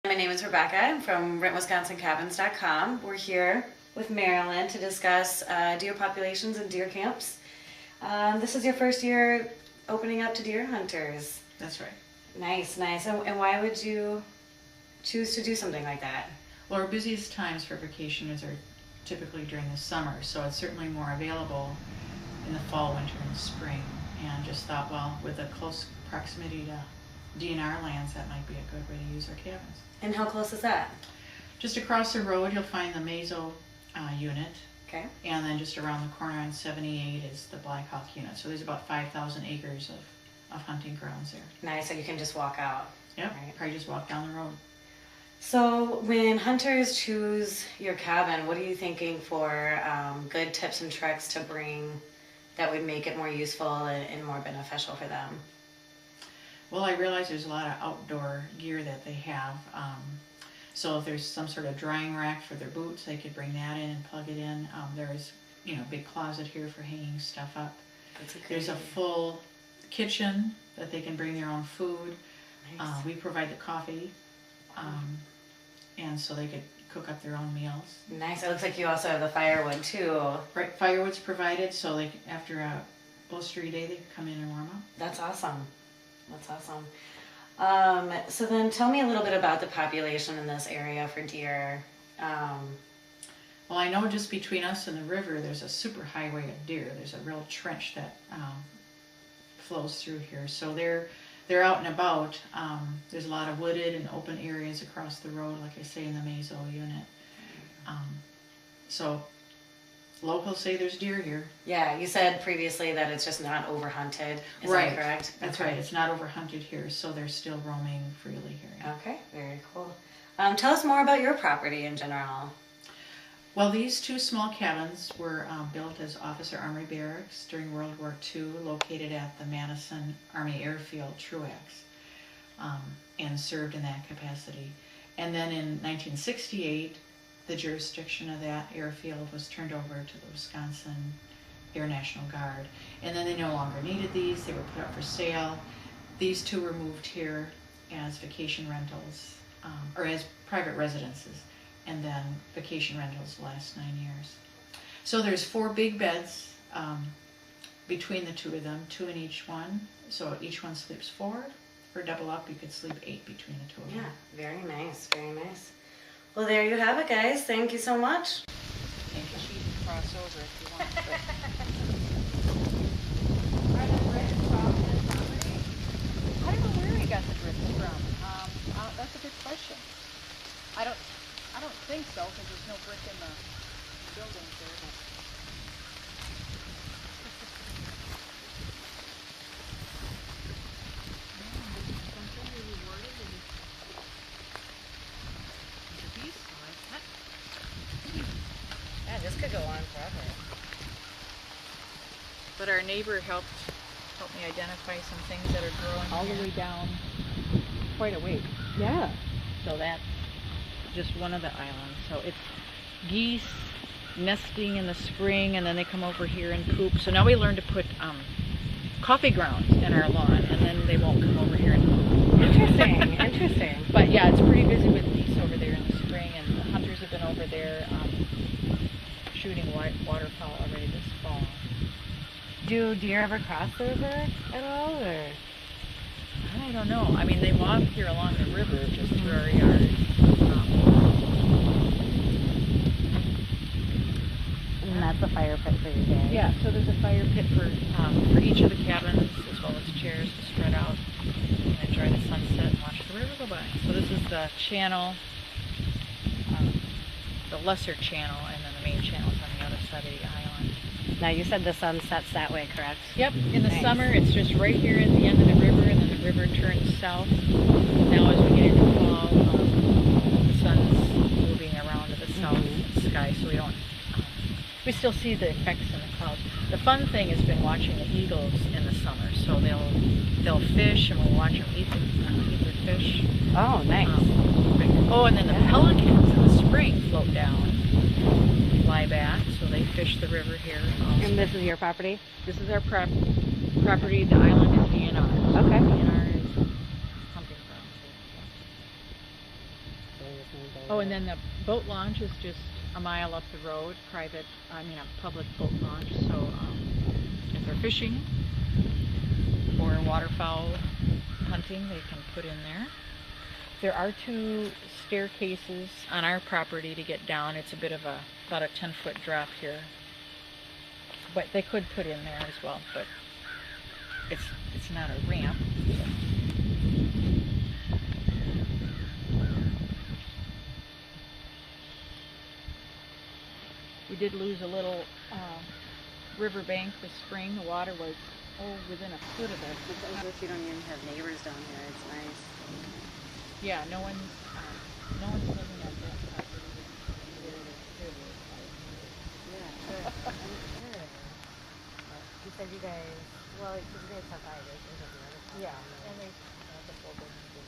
My name is Rebecca. I'm from RentWisconsinCabins.com. We're here with Marilyn to discuss deer populations and deer camps. This is your first year opening up to deer hunters. That's right. Nice, nice. And why would you choose to do something like that? Well, our busiest times for vacationers are typically during the summer, so it's certainly more available in the fall, winter, and spring. And just thought, well, with a close proximity to DNR lands, that might be a good way to use our cabins. And how close is that? Just across the road, you'll find the Mazo unit. Okay. And then just around the corner on 78 is the Black Hawk unit. So there's about 5,000 acres of hunting grounds there. Nice, so you can just walk out. Yep, Right. probably just walk down the road. So when hunters choose your cabin, what are you thinking for good tips and tricks to bring that would make it more useful and more beneficial for them? Well, I realize there's a lot of outdoor gear that they have. So if there's some sort of drying rack for their boots, they could bring that in and plug it in. There's, a big closet here for hanging stuff up. There's a full kitchen that they can bring their own food. Nice. We provide the coffee, and so they could cook up their own meals. Nice. It looks like you also have the firewood too. Right, firewood's provided, so they after a blustery day, they can come in and warm up. That's awesome. That's awesome. So then tell me a little bit about the population in this area for deer. Well, I know just between us and the river, there's a super highway of deer. There's a real trench that flows through here. So they're out and about. There's a lot of wooded and open areas across the road, like I say, in the Mazo unit. So locals say there's deer here. Yeah, you said previously that it's just not overhunted. Is that correct? That's right. It's not overhunted here, so they're still roaming freely here. Yeah. Okay, very cool. Tell us more about your property in general. Well, these two small cabins were built as Officer Armory Barracks during World War II, located at the Madison Army Airfield, Truax, and served in that capacity. And then in 1968, the jurisdiction of that airfield was turned over to the Wisconsin Air National Guard. And then they no longer needed these. They were put up for sale. These two were moved here as vacation rentals, or as private residences, and then vacation rentals the last 9 years. So there's 4 big beds between the two of them, 2 in each one. So each one sleeps 4. For double up, you could sleep 8 between the two of them. Yeah, very nice, very nice. Well, there you have it, guys. Thank you so much. Thank you. You can cross over if you want. Are the bricks from this property? I don't know where he got the bricks from. That's a good question. I don't think so, because there's no brick in the buildings there. Yeah, this could go on forever. But our neighbor helped me identify some things that are growing all the way down quite a ways. Yeah. So that's just one of the islands. So it's geese nesting in the spring, and then they come over here and poop. So now we learned to put coffee grounds in our lawn, and then they won't come over here and poop. Interesting, interesting. But yeah, it's pretty busy with geese over there in the spring, and the hunters have been over there shooting waterfowl already this fall. Do deer ever cross the river at all, or? I don't know. I mean, they walk here along the river just through our yard. And that's a fire pit for your day. Yeah, so there's a fire pit for each of the cabins, as well as chairs to spread out and enjoy the sunset and watch the river go by. So this is the channel, the lesser channel, and then the main channel is on the other side of the island. Now, you said the sun sets that way, correct? Yep, in the Nice. summer it's just right here at the end of the river, and then the river turns south. Now as we get into fall, the sun's moving around to the south sky, so we still see the effects in the clouds. The fun thing has been watching the eagles in the summer, so they'll fish, and we'll watch them eat their fish. Oh, nice. And then the pelicans in the spring float down, fly back, so they fish the river here. And this is your property? This is our property. The island is DNR. Okay. DNR is hunting grounds. Oh, and then the boat launch is just a mile up the road, a public boat launch. So if they're fishing or waterfowl hunting, they can put in there. There are 2 staircases on our property to get down. It's a bit of about a 10-foot drop here. But they could put in there as well, but it's not a ramp. So. We did lose a little river bank this spring. The water was within a foot of us. As if you don't even have neighbors down here. It's nice. Yeah, no one's living at that property. Yeah, good. I'm good. You said you guys, well, you guys have 5 acres of the other property. Yeah, and they have the 4 businesses.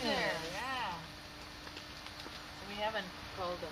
There, yeah. We haven't called them.